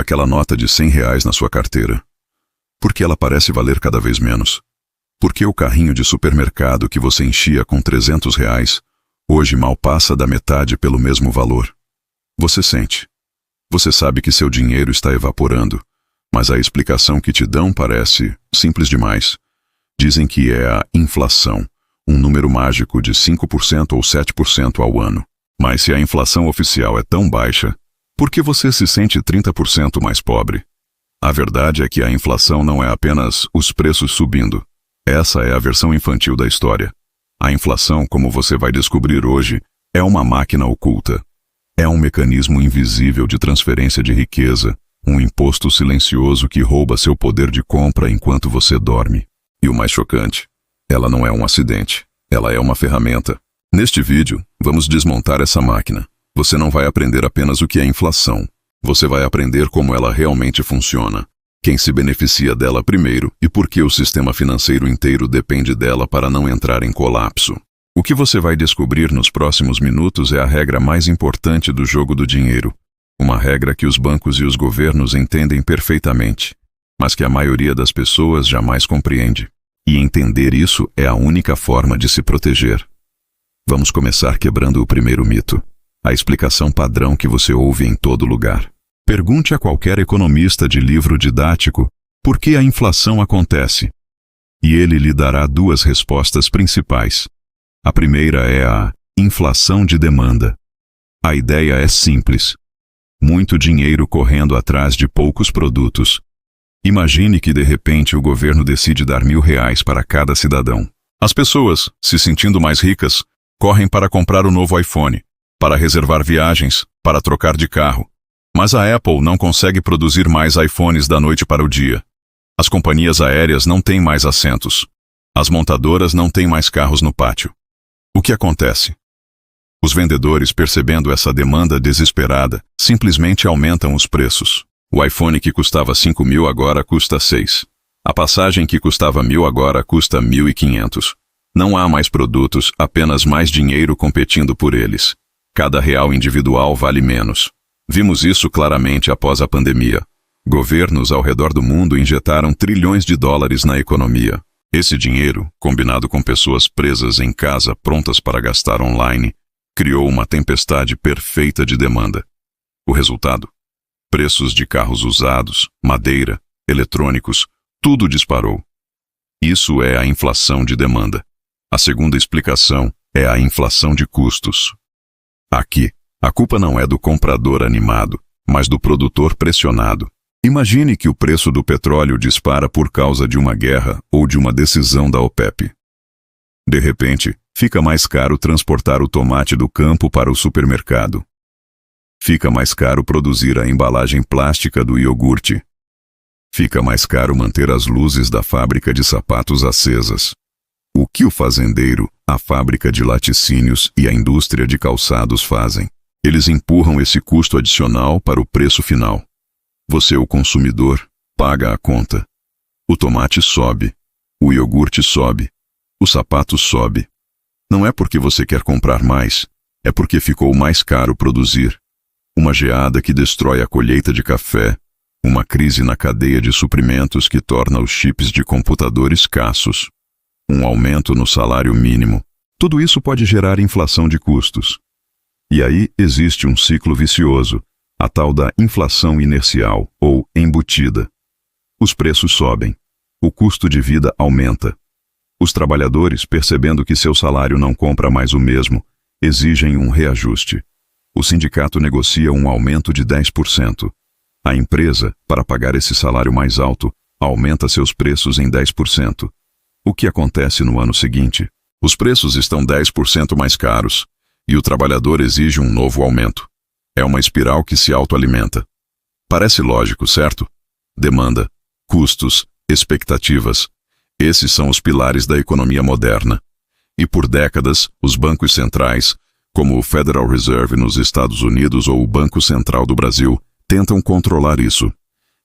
aquela nota de R$ 100 na sua carteira? Por que ela parece valer cada vez menos? Por que o carrinho de supermercado que você enchia com R$ 300 hoje mal passa da metade pelo mesmo valor? Você sente. Você sabe que seu dinheiro está evaporando, mas a explicação que te dão parece simples demais. Dizem que é a inflação, um número mágico de 5% ou 7% ao ano. Mas se a inflação oficial é tão baixa, por que você se sente 30% mais pobre? A verdade é que a inflação não é apenas os preços subindo. Essa é a versão infantil da história. A inflação, como você vai descobrir hoje, é uma máquina oculta. É um mecanismo invisível de transferência de riqueza, um imposto silencioso que rouba seu poder de compra enquanto você dorme. E o mais chocante, ela não é um acidente, ela é uma ferramenta. Neste vídeo, vamos desmontar essa máquina. Você não vai aprender apenas o que é inflação. Você vai aprender como ela realmente funciona, quem se beneficia dela primeiro e por que o sistema financeiro inteiro depende dela para não entrar em colapso. O que você vai descobrir nos próximos minutos é a regra mais importante do jogo do dinheiro. Uma regra que os bancos e os governos entendem perfeitamente, mas que a maioria das pessoas jamais compreende. E entender isso é a única forma de se proteger. Vamos começar quebrando o primeiro mito, a explicação padrão que você ouve em todo lugar. Pergunte a qualquer economista de livro didático por que a inflação acontece, e ele lhe dará duas respostas principais. A primeira é a inflação de demanda. A ideia é simples. Muito dinheiro correndo atrás de poucos produtos. Imagine que de repente o governo decide dar R$ 1.000 para cada cidadão. As pessoas, se sentindo mais ricas, correm para comprar o novo iPhone, para reservar viagens, para trocar de carro. Mas a Apple não consegue produzir mais iPhones da noite para o dia. As companhias aéreas não têm mais assentos. As montadoras não têm mais carros no pátio. O que acontece? Os vendedores, percebendo essa demanda desesperada, simplesmente aumentam os preços. O iPhone que custava 5.000 agora custa 6. A passagem que custava 1.000 agora custa 1.500. Não há mais produtos, apenas mais dinheiro competindo por eles. Cada real individual vale menos. Vimos isso claramente após a pandemia. Governos ao redor do mundo injetaram trilhões de dólares na economia. Esse dinheiro, combinado com pessoas presas em casa prontas para gastar online, criou uma tempestade perfeita de demanda. O resultado? Preços de carros usados, madeira, eletrônicos, tudo disparou. Isso é a inflação de demanda. A segunda explicação é a inflação de custos. Aqui, a culpa não é do comprador animado, mas do produtor pressionado. Imagine que o preço do petróleo dispara por causa de uma guerra ou de uma decisão da OPEP. De repente, fica mais caro transportar o tomate do campo para o supermercado. Fica mais caro produzir a embalagem plástica do iogurte. Fica mais caro manter as luzes da fábrica de sapatos acesas. O que o fazendeiro, a fábrica de laticínios e a indústria de calçados fazem? Eles empurram esse custo adicional para o preço final. Você, o consumidor, paga a conta. O tomate sobe. O iogurte sobe. O sapato sobe. Não é porque você quer comprar mais, é porque ficou mais caro produzir. Uma geada que destrói a colheita de café, uma crise na cadeia de suprimentos que torna os chips de computador escassos, um aumento no salário mínimo. Tudo isso pode gerar inflação de custos. E aí existe um ciclo vicioso, a tal da inflação inercial ou embutida. Os preços sobem, o custo de vida aumenta. Os trabalhadores, percebendo que seu salário não compra mais o mesmo, exigem um reajuste. O sindicato negocia um aumento de 10%. A empresa, para pagar esse salário mais alto, aumenta seus preços em 10%. O que acontece no ano seguinte? Os preços estão 10% mais caros, e o trabalhador exige um novo aumento. É uma espiral que se autoalimenta. Parece lógico, certo? Demanda, custos, expectativas. Esses são os pilares da economia moderna. E por décadas, os bancos centrais, como o Federal Reserve nos Estados Unidos ou o Banco Central do Brasil, tentam controlar isso.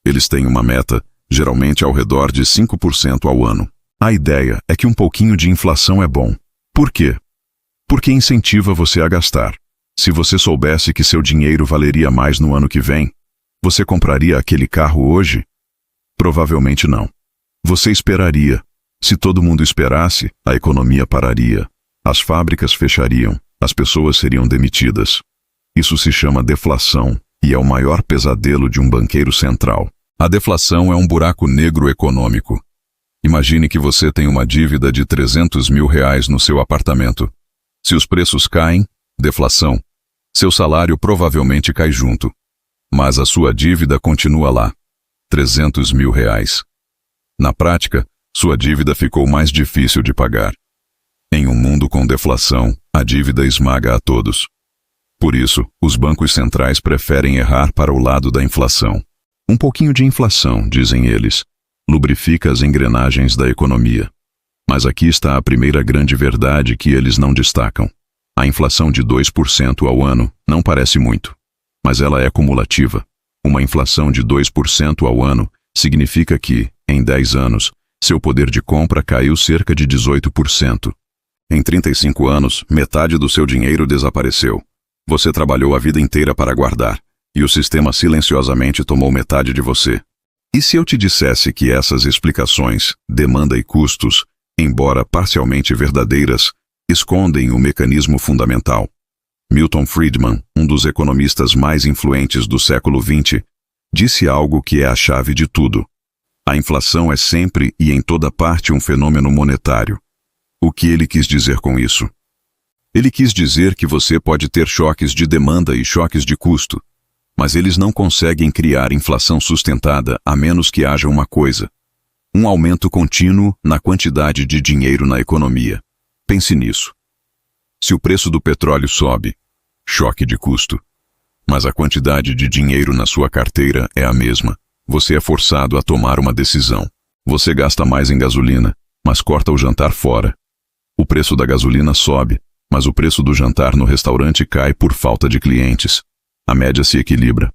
Eles têm uma meta, geralmente ao redor de 5% ao ano. A ideia é que um pouquinho de inflação é bom. Por quê? Porque incentiva você a gastar. Se você soubesse que seu dinheiro valeria mais no ano que vem, Você compraria aquele carro hoje? Provavelmente não. Você esperaria. Se todo mundo esperasse, a economia pararia. As fábricas fechariam. As pessoas seriam demitidas. Isso se chama deflação e é o maior pesadelo de um banqueiro central. A deflação é um buraco negro econômico. Imagine que você tem uma dívida de R$300 mil no seu apartamento. Se os preços caem, deflação. Seu salário provavelmente cai junto. Mas a sua dívida continua lá. R$300 mil. Na prática, sua dívida ficou mais difícil de pagar. Em um mundo com deflação, a dívida esmaga a todos. Por isso, os bancos centrais preferem errar para o lado da inflação. Um pouquinho de inflação, dizem eles, lubrifica as engrenagens da economia. Mas aqui está a primeira grande verdade que eles não destacam. A inflação de 2% ao ano não parece muito, mas ela é cumulativa. Uma inflação de 2% ao ano significa que, em 10 anos, seu poder de compra caiu cerca de 18%. Em 35 anos, metade do seu dinheiro desapareceu. Você trabalhou a vida inteira para guardar, e o sistema silenciosamente tomou metade de você. E se eu te dissesse que essas explicações, demanda e custos, embora parcialmente verdadeiras, escondem o mecanismo fundamental? Milton Friedman, um dos economistas mais influentes do século XX, disse algo que é a chave de tudo. A inflação é sempre e em toda parte um fenômeno monetário. O que ele quis dizer com isso? Ele quis dizer que você pode ter choques de demanda e choques de custo, mas eles não conseguem criar inflação sustentada a menos que haja uma coisa: um aumento contínuo na quantidade de dinheiro na economia. Pense nisso. Se o preço do petróleo sobe, choque de custo, mas a quantidade de dinheiro na sua carteira é a mesma, você é forçado a tomar uma decisão. Você gasta mais em gasolina, mas corta o jantar fora. O preço da gasolina sobe, mas o preço do jantar no restaurante cai por falta de clientes. A média se equilibra.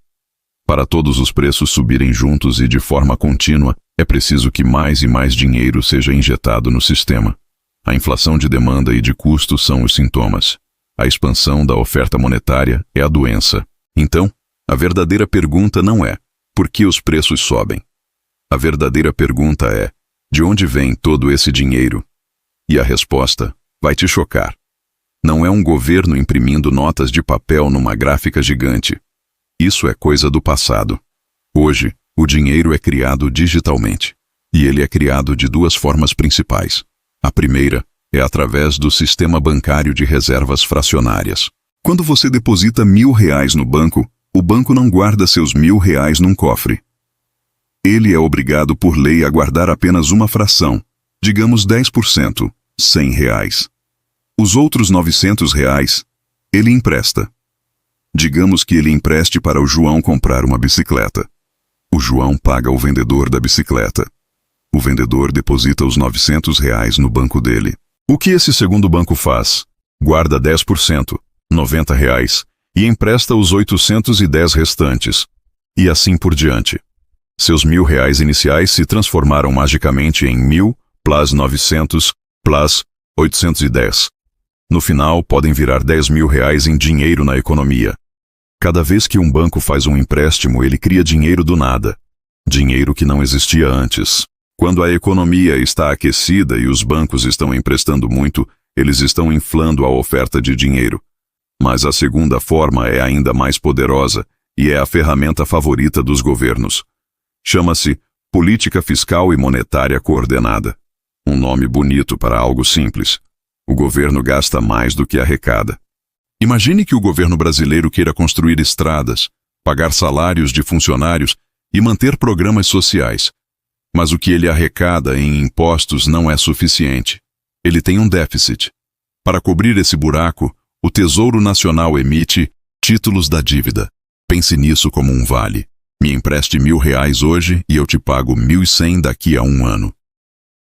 Para todos os preços subirem juntos e de forma contínua, é preciso que mais e mais dinheiro seja injetado no sistema. A inflação de demanda e de custo são os sintomas. A expansão da oferta monetária é a doença. Então, a verdadeira pergunta não é: por que os preços sobem? A verdadeira pergunta é: de onde vem todo esse dinheiro? E a resposta vai te chocar. Não é um governo imprimindo notas de papel numa gráfica gigante. Isso é coisa do passado. Hoje, o dinheiro é criado digitalmente. E ele é criado de duas formas principais. A primeira é através do sistema bancário de reservas fracionárias. Quando você deposita R$1.000 no banco, o banco não guarda seus R$1.000 num cofre. Ele é obrigado por lei a guardar apenas uma fração, digamos 10%, R$100. Os outros R$900, ele empresta. Digamos que ele empreste para o João comprar uma bicicleta. O João paga o vendedor da bicicleta. O vendedor deposita os R$900 no banco dele. O que esse segundo banco faz? Guarda 10%, R$90, e empresta os 810 restantes. E assim por diante. Seus R$1.000 iniciais se transformaram magicamente em 1.000, plus 900, plus 810. No final, podem virar R$10.000 em dinheiro na economia. Cada vez que um banco faz um empréstimo, ele cria dinheiro do nada. Dinheiro que não existia antes. Quando a economia está aquecida e os bancos estão emprestando muito, eles estão inflando a oferta de dinheiro. Mas a segunda forma é ainda mais poderosa e é a ferramenta favorita dos governos. Chama-se política fiscal e monetária coordenada. Um nome bonito para algo simples. O governo gasta mais do que arrecada. Imagine que o governo brasileiro queira construir estradas, pagar salários de funcionários e manter programas sociais. Mas o que ele arrecada em impostos não é suficiente. Ele tem um déficit. Para cobrir esse buraco, o Tesouro Nacional emite títulos da dívida. Pense nisso como um vale. Me empreste R$1.000 hoje e eu te pago 1.100 daqui a um ano.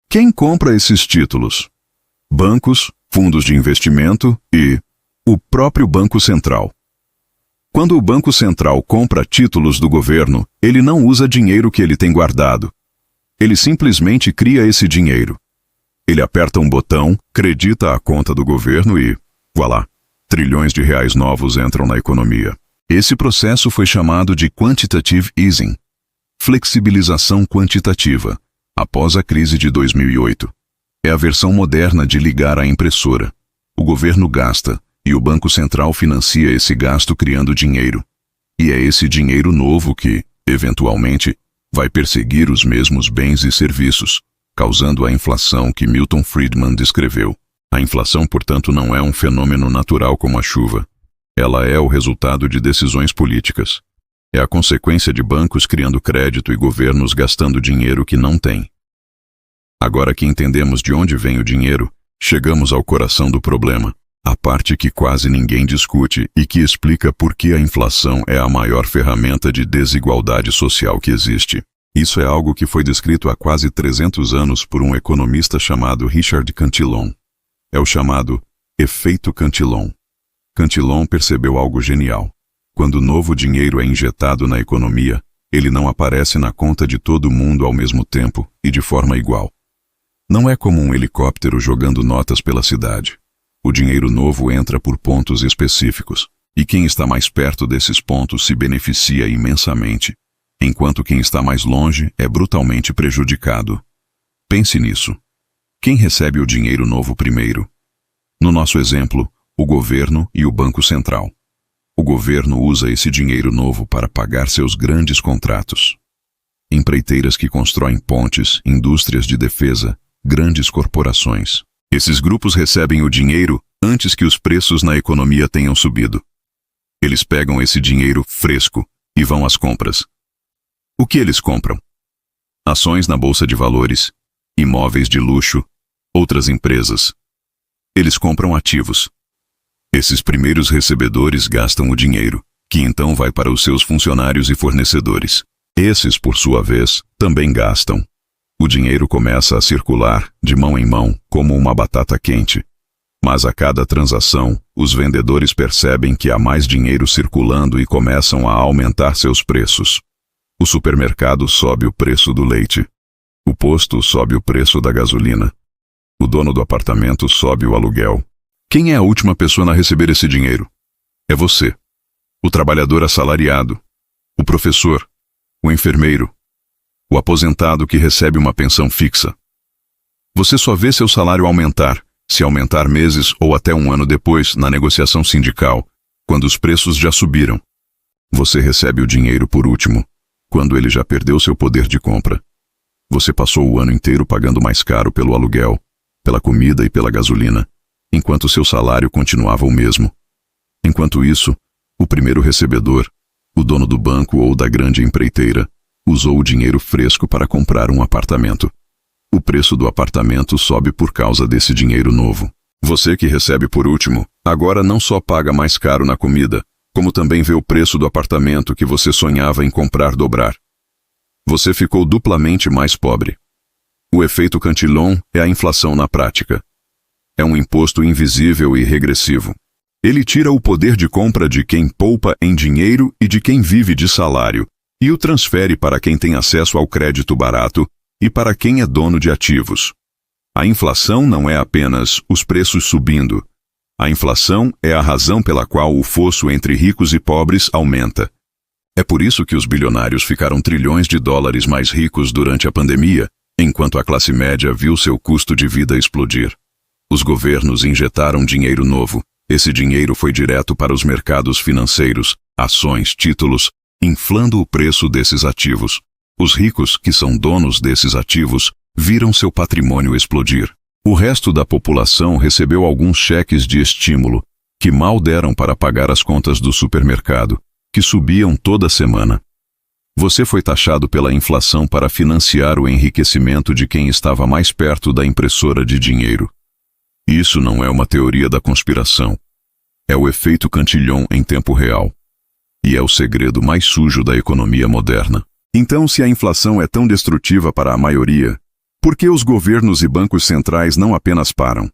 Quem compra esses títulos? Bancos, fundos de investimento e o próprio Banco Central. Quando o Banco Central compra títulos do governo, ele não usa dinheiro que ele tem guardado. Ele simplesmente cria esse dinheiro. Ele aperta um botão, credita a conta do governo e, voilá, trilhões de reais novos entram na economia. Esse processo foi chamado de quantitative easing, flexibilização quantitativa, após a crise de 2008. É a versão moderna de ligar a impressora. O governo gasta, e o Banco Central financia esse gasto criando dinheiro. E é esse dinheiro novo que, eventualmente, vai perseguir os mesmos bens e serviços, causando a inflação que Milton Friedman descreveu. A inflação, portanto, não é um fenômeno natural como a chuva. Ela é o resultado de decisões políticas. É a consequência de bancos criando crédito e governos gastando dinheiro que não têm. Agora que entendemos de onde vem o dinheiro, chegamos ao coração do problema, a parte que quase ninguém discute e que explica por que a inflação é a maior ferramenta de desigualdade social que existe. Isso é algo que foi descrito há quase 300 anos por um economista chamado Richard Cantillon. É o chamado efeito Cantillon. Cantillon percebeu algo genial. Quando novo dinheiro é injetado na economia, ele não aparece na conta de todo mundo ao mesmo tempo e de forma igual. Não é como um helicóptero jogando notas pela cidade. O dinheiro novo entra por pontos específicos, e quem está mais perto desses pontos se beneficia imensamente, enquanto quem está mais longe é brutalmente prejudicado. Pense nisso. Quem recebe o dinheiro novo primeiro? No nosso exemplo, o governo e o Banco Central. O governo usa esse dinheiro novo para pagar seus grandes contratos. Empreiteiras que constroem pontes, indústrias de defesa, grandes corporações. Esses grupos recebem o dinheiro antes que os preços na economia tenham subido. Eles pegam esse dinheiro fresco e vão às compras. O que eles compram? Ações na bolsa de valores, imóveis de luxo, outras empresas. Eles compram ativos. Esses primeiros recebedores gastam o dinheiro, que então vai para os seus funcionários e fornecedores. Esses, por sua vez, também gastam. O dinheiro começa a circular, de mão em mão, como uma batata quente. Mas a cada transação, os vendedores percebem que há mais dinheiro circulando e começam a aumentar seus preços. O supermercado sobe o preço do leite. O posto sobe o preço da gasolina. O dono do apartamento sobe o aluguel. Quem é a última pessoa a receber esse dinheiro? É você. O trabalhador assalariado. O professor. O enfermeiro. O aposentado que recebe uma pensão fixa. Você só vê seu salário aumentar, se aumentar meses ou até um ano depois, na negociação sindical, quando os preços já subiram. Você recebe o dinheiro por último, quando ele já perdeu seu poder de compra. Você passou o ano inteiro pagando mais caro pelo aluguel, pela comida e pela gasolina, enquanto seu salário continuava o mesmo. Enquanto isso, o primeiro recebedor, o dono do banco ou da grande empreiteira, usou o dinheiro fresco para comprar um apartamento. O preço do apartamento sobe por causa desse dinheiro novo. Você que recebe por último, agora não só paga mais caro na comida, como também vê o preço do apartamento que você sonhava em comprar dobrar. Você ficou duplamente mais pobre. O efeito Cantillon é a inflação na prática. É um imposto invisível e regressivo. Ele tira o poder de compra de quem poupa em dinheiro e de quem vive de salário, e o transfere para quem tem acesso ao crédito barato e para quem é dono de ativos. A inflação não é apenas os preços subindo. A inflação é a razão pela qual o fosso entre ricos e pobres aumenta. É por isso que os bilionários ficaram trilhões de dólares mais ricos durante a pandemia, enquanto a classe média viu seu custo de vida explodir. Os governos injetaram dinheiro novo. Esse dinheiro foi direto para os mercados financeiros, ações, títulos, inflando o preço desses ativos. Os ricos, que são donos desses ativos, viram seu patrimônio explodir. O resto da população recebeu alguns cheques de estímulo, que mal deram para pagar as contas do supermercado, que subiam toda semana. Você foi taxado pela inflação para financiar o enriquecimento de quem estava mais perto da impressora de dinheiro. Isso não é uma teoria da conspiração. É o efeito Cantillon em tempo real. E é o segredo mais sujo da economia moderna. Então, se a inflação é tão destrutiva para a maioria, por que os governos e bancos centrais não apenas param?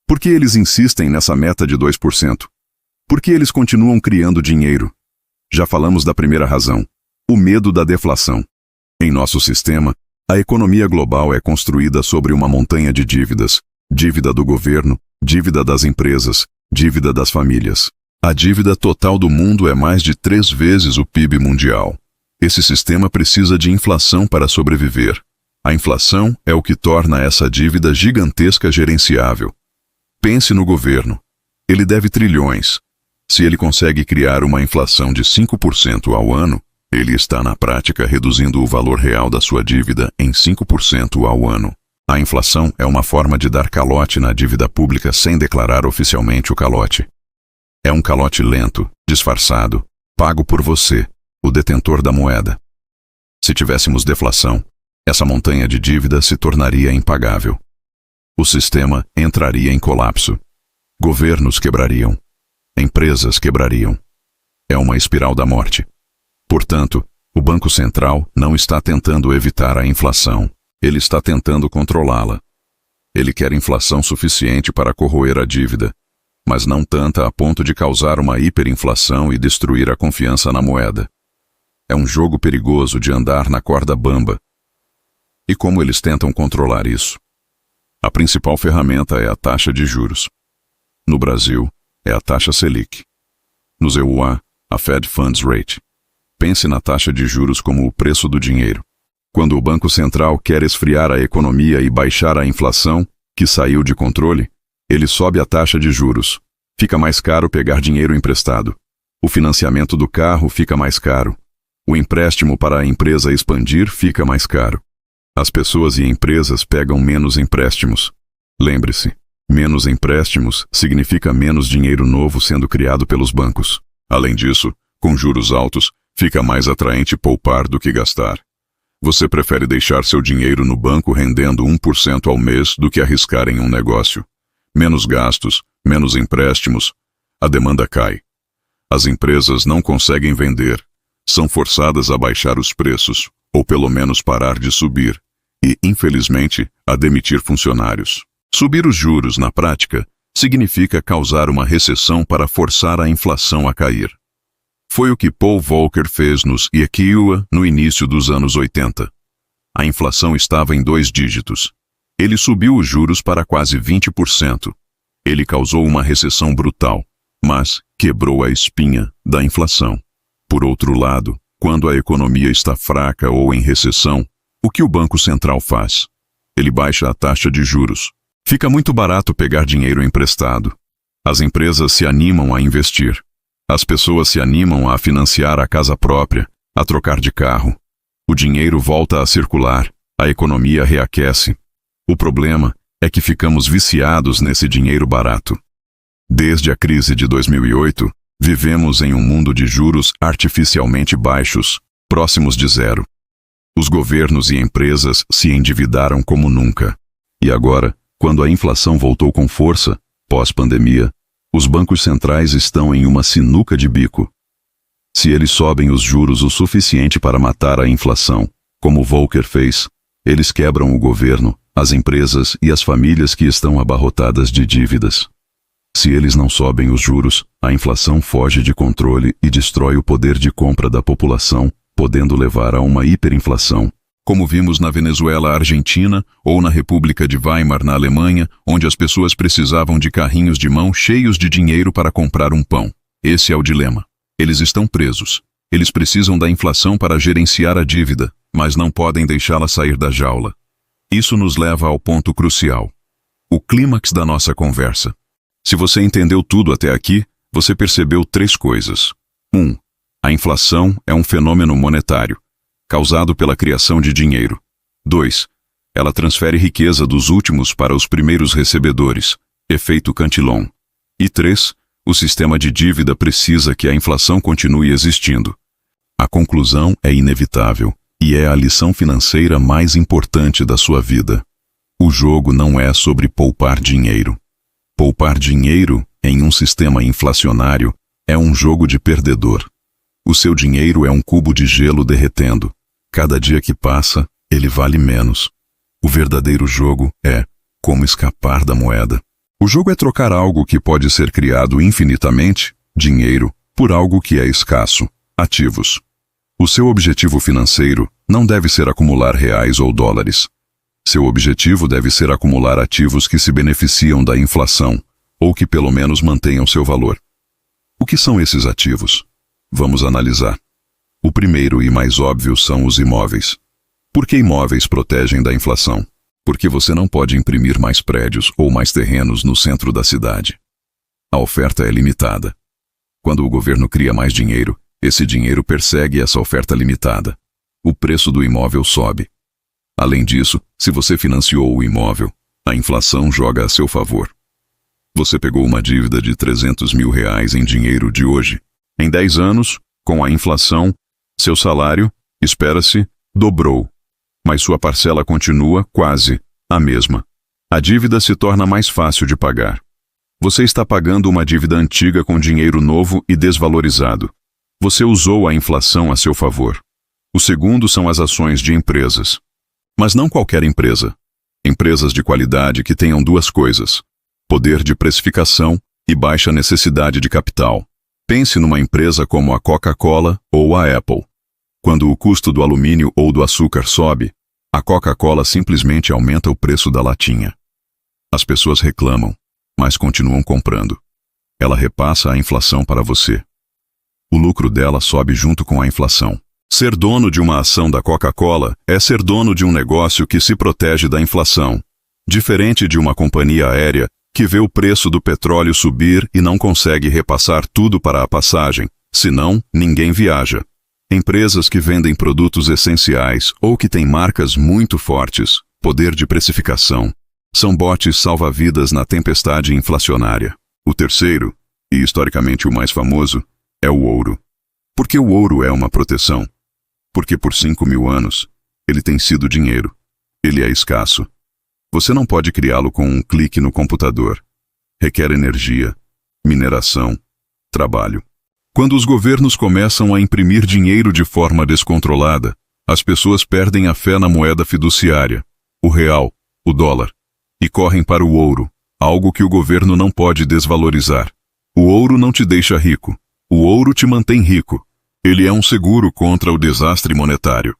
Por que eles insistem nessa meta de 2%? Por que eles continuam criando dinheiro? Já falamos da primeira razão, o medo da deflação. Em nosso sistema, a economia global é construída sobre uma montanha de dívidas. Dívida do governo, dívida das empresas, dívida das famílias. A dívida total do mundo é mais de 3 vezes o PIB mundial. Esse sistema precisa de inflação para sobreviver. A inflação é o que torna essa dívida gigantesca gerenciável. Pense no governo. Ele deve trilhões. Se ele consegue criar uma inflação de 5% ao ano, ele está na prática reduzindo o valor real da sua dívida em 5% ao ano. A inflação é uma forma de dar calote na dívida pública sem declarar oficialmente o calote. É um calote lento, disfarçado, pago por você, o detentor da moeda. Se tivéssemos deflação, essa montanha de dívida se tornaria impagável. O sistema entraria em colapso. Governos quebrariam. Empresas quebrariam. É uma espiral da morte. Portanto, o Banco Central não está tentando evitar a inflação. Ele está tentando controlá-la. Ele quer inflação suficiente para corroer a dívida, mas não tanta a ponto de causar uma hiperinflação e destruir a confiança na moeda. É um jogo perigoso de andar na corda bamba. E como eles tentam controlar isso? A principal ferramenta é a taxa de juros. No Brasil, é a taxa Selic. Nos EUA, a Fed Funds Rate. Pense na taxa de juros como o preço do dinheiro. Quando o Banco Central quer esfriar a economia e baixar a inflação, que saiu de controle, ele sobe a taxa de juros. Fica mais caro pegar dinheiro emprestado. O financiamento do carro fica mais caro. O empréstimo para a empresa expandir fica mais caro. As pessoas e empresas pegam menos empréstimos. Lembre-se, menos empréstimos significa menos dinheiro novo sendo criado pelos bancos. Além disso, com juros altos, fica mais atraente poupar do que gastar. Você prefere deixar seu dinheiro no banco rendendo 1% ao mês do que arriscar em um negócio. Menos gastos, menos empréstimos, a demanda cai. As empresas não conseguem vender, são forçadas a baixar os preços, ou pelo menos parar de subir, e, infelizmente, a demitir funcionários. Subir os juros, na prática, significa causar uma recessão para forçar a inflação a cair. Foi o que Paul Volcker fez nos IKEA no início dos anos 80. A inflação estava em 2 dígitos. Ele subiu os juros para quase 20%. Ele causou uma recessão brutal, mas quebrou a espinha da inflação. Por outro lado, quando a economia está fraca ou em recessão, o que o Banco Central faz? Ele baixa a taxa de juros. Fica muito barato pegar dinheiro emprestado. As empresas se animam a investir. As pessoas se animam a financiar a casa própria, a trocar de carro. O dinheiro volta a circular, a economia reaquece. O problema é que ficamos viciados nesse dinheiro barato. Desde a crise de 2008, vivemos em um mundo de juros artificialmente baixos, próximos de zero. Os governos e empresas se endividaram como nunca. E agora, quando a inflação voltou com força, pós-pandemia, os bancos centrais estão em uma sinuca de bico. Se eles sobem os juros o suficiente para matar a inflação, como Volcker fez, eles quebram o governo, as empresas e as famílias que estão abarrotadas de dívidas. Se eles não sobem os juros, a inflação foge de controle e destrói o poder de compra da população, podendo levar a uma hiperinflação, como vimos na Venezuela, Argentina ou na República de Weimar, na Alemanha, onde as pessoas precisavam de carrinhos de mão cheios de dinheiro para comprar um pão. Esse é o dilema. Eles estão presos. Eles precisam da inflação para gerenciar a dívida, mas não podem deixá-la sair da jaula. Isso nos leva ao ponto crucial. O clímax da nossa conversa. Se você entendeu tudo até aqui, você percebeu 3 coisas. 1. A inflação é um fenômeno monetário, causado pela criação de dinheiro. 2. Ela transfere riqueza dos últimos para os primeiros recebedores, efeito Cantillon. E 3. O sistema de dívida precisa que a inflação continue existindo. A conclusão é inevitável, e é a lição financeira mais importante da sua vida. O jogo não é sobre poupar dinheiro. Poupar dinheiro, em um sistema inflacionário, é um jogo de perdedor. O seu dinheiro é um cubo de gelo derretendo. Cada dia que passa, ele vale menos. O verdadeiro jogo é como escapar da moeda. O jogo é trocar algo que pode ser criado infinitamente, dinheiro, por algo que é escasso, ativos. O seu objetivo financeiro não deve ser acumular reais ou dólares. Seu objetivo deve ser acumular ativos que se beneficiam da inflação, ou que pelo menos mantenham seu valor. O que são esses ativos? Vamos analisar. O primeiro e mais óbvio são os imóveis. Por que imóveis protegem da inflação? Porque você não pode imprimir mais prédios ou mais terrenos no centro da cidade. A oferta é limitada. Quando o governo cria mais dinheiro, esse dinheiro persegue essa oferta limitada. O preço do imóvel sobe. Além disso, se você financiou o imóvel, a inflação joga a seu favor. Você pegou uma dívida de R$300 mil em dinheiro de hoje. Em 10 anos, com a inflação, seu salário, espera-se, dobrou. Mas sua parcela continua quase a mesma. A dívida se torna mais fácil de pagar. Você está pagando uma dívida antiga com dinheiro novo e desvalorizado. Você usou a inflação a seu favor. O segundo são as ações de empresas. Mas não qualquer empresa. Empresas de qualidade que tenham duas coisas: poder de precificação e baixa necessidade de capital. Pense numa empresa como a Coca-Cola ou a Apple. Quando o custo do alumínio ou do açúcar sobe, a Coca-Cola simplesmente aumenta o preço da latinha. As pessoas reclamam, mas continuam comprando. Ela repassa a inflação para você. O lucro dela sobe junto com a inflação. Ser dono de uma ação da Coca-Cola é ser dono de um negócio que se protege da inflação. Diferente de uma companhia aérea que vê o preço do petróleo subir e não consegue repassar tudo para a passagem, senão ninguém viaja. Empresas que vendem produtos essenciais ou que têm marcas muito fortes, poder de precificação, são botes salva-vidas na tempestade inflacionária. O terceiro, e historicamente o mais famoso, é o ouro. Por que o ouro é uma proteção? Porque por 5.000 anos, ele tem sido dinheiro. Ele é escasso. Você não pode criá-lo com um clique no computador. Requer energia, mineração, trabalho. Quando os governos começam a imprimir dinheiro de forma descontrolada, as pessoas perdem a fé na moeda fiduciária, o real, o dólar, e correm para o ouro, algo que o governo não pode desvalorizar. O ouro não te deixa rico. O ouro te mantém rico. Ele é um seguro contra o desastre monetário.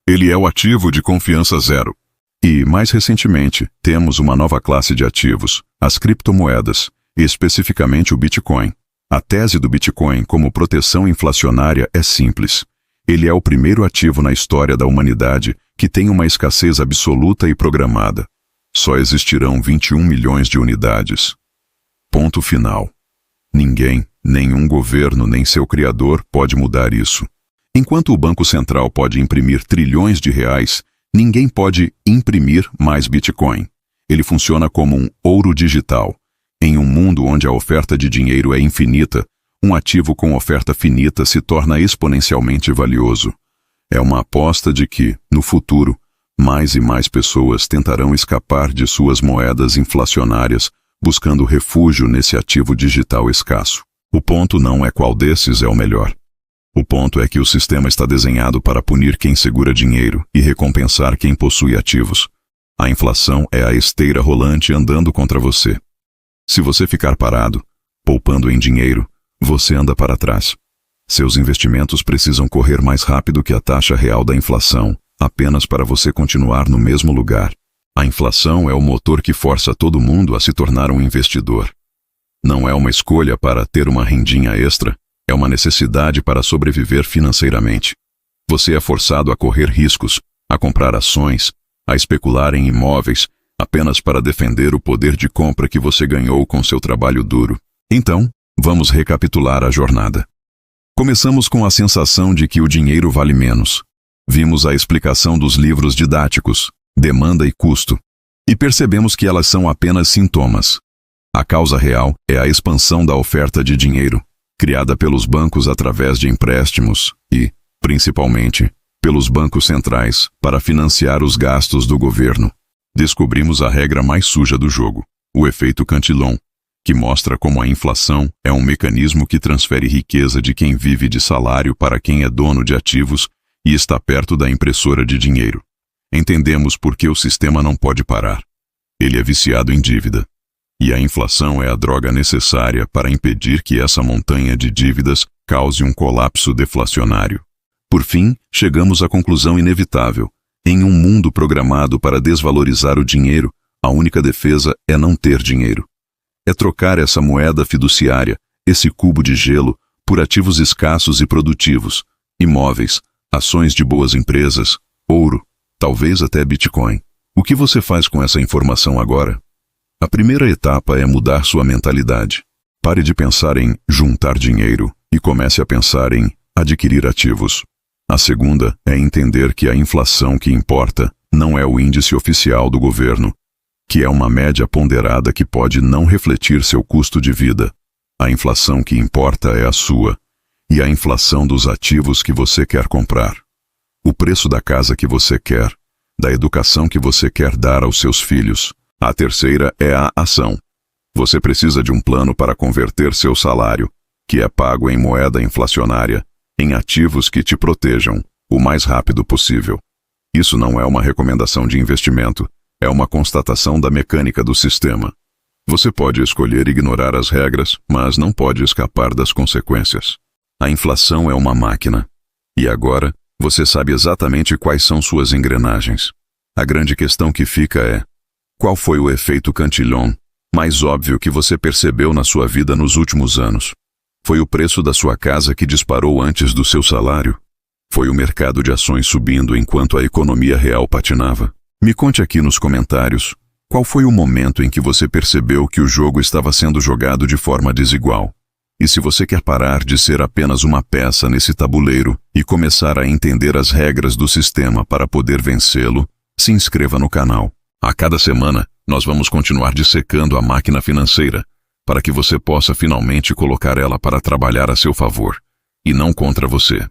Ele é o ativo de confiança zero. E, mais recentemente, temos uma nova classe de ativos, as criptomoedas, e especificamente o Bitcoin. A tese do Bitcoin como proteção inflacionária é simples. Ele é o primeiro ativo na história da humanidade que tem uma escassez absoluta e programada. Só existirão 21 milhões de unidades. Ponto final. Ninguém, nenhum governo nem seu criador pode mudar isso. Enquanto o Banco Central pode imprimir trilhões de reais, ninguém pode imprimir mais Bitcoin. Ele funciona como um ouro digital. Em um mundo onde a oferta de dinheiro é infinita, um ativo com oferta finita se torna exponencialmente valioso. É uma aposta de que, no futuro, mais e mais pessoas tentarão escapar de suas moedas inflacionárias, buscando refúgio nesse ativo digital escasso. O ponto não é qual desses é o melhor. O ponto é que o sistema está desenhado para punir quem segura dinheiro e recompensar quem possui ativos. A inflação é a esteira rolante andando contra você. Se você ficar parado, poupando em dinheiro, você anda para trás. Seus investimentos precisam correr mais rápido que a taxa real da inflação, apenas para você continuar no mesmo lugar. A inflação é o motor que força todo mundo a se tornar um investidor. Não é uma escolha para ter uma rendinha extra, é uma necessidade para sobreviver financeiramente. Você é forçado a correr riscos, a comprar ações, a especular em imóveis, apenas para defender o poder de compra que você ganhou com seu trabalho duro. Então, vamos recapitular a jornada. Começamos com a sensação de que o dinheiro vale menos. Vimos a explicação dos livros didáticos, demanda e custo, e percebemos que elas são apenas sintomas. A causa real é a expansão da oferta de dinheiro, criada pelos bancos através de empréstimos e, principalmente, pelos bancos centrais para financiar os gastos do governo. Descobrimos a regra mais suja do jogo, o efeito Cantillon, que mostra como a inflação é um mecanismo que transfere riqueza de quem vive de salário para quem é dono de ativos e está perto da impressora de dinheiro. Entendemos por que o sistema não pode parar. Ele é viciado em dívida. E a inflação é a droga necessária para impedir que essa montanha de dívidas cause um colapso deflacionário. Por fim, chegamos à conclusão inevitável. Em um mundo programado para desvalorizar o dinheiro, a única defesa é não ter dinheiro. É trocar essa moeda fiduciária, esse cubo de gelo, por ativos escassos e produtivos, imóveis, ações de boas empresas, ouro, talvez até Bitcoin. O que você faz com essa informação agora? A primeira etapa é mudar sua mentalidade. Pare de pensar em juntar dinheiro e comece a pensar em adquirir ativos. A segunda é entender que a inflação que importa não é o índice oficial do governo, que é uma média ponderada que pode não refletir seu custo de vida. A inflação que importa é a sua, e a inflação dos ativos que você quer comprar. O preço da casa que você quer, da educação que você quer dar aos seus filhos. A terceira é a ação. Você precisa de um plano para converter seu salário, que é pago em moeda inflacionária, em ativos que te protejam o mais rápido possível. Isso não é uma recomendação de investimento, é uma constatação da mecânica do sistema. Você pode escolher ignorar as regras, mas não pode escapar das consequências. A inflação é uma máquina. E agora, você sabe exatamente quais são suas engrenagens. A grande questão que fica é: qual foi o efeito Cantillon mais óbvio que você percebeu na sua vida nos últimos anos? Foi o preço da sua casa que disparou antes do seu salário? Foi o mercado de ações subindo enquanto a economia real patinava? Me conte aqui nos comentários, qual foi o momento em que você percebeu que o jogo estava sendo jogado de forma desigual? E se você quer parar de ser apenas uma peça nesse tabuleiro e começar a entender as regras do sistema para poder vencê-lo, se inscreva no canal. A cada semana, nós vamos continuar dissecando a máquina financeira, para que você possa finalmente colocar ela para trabalhar a seu favor, e não contra você.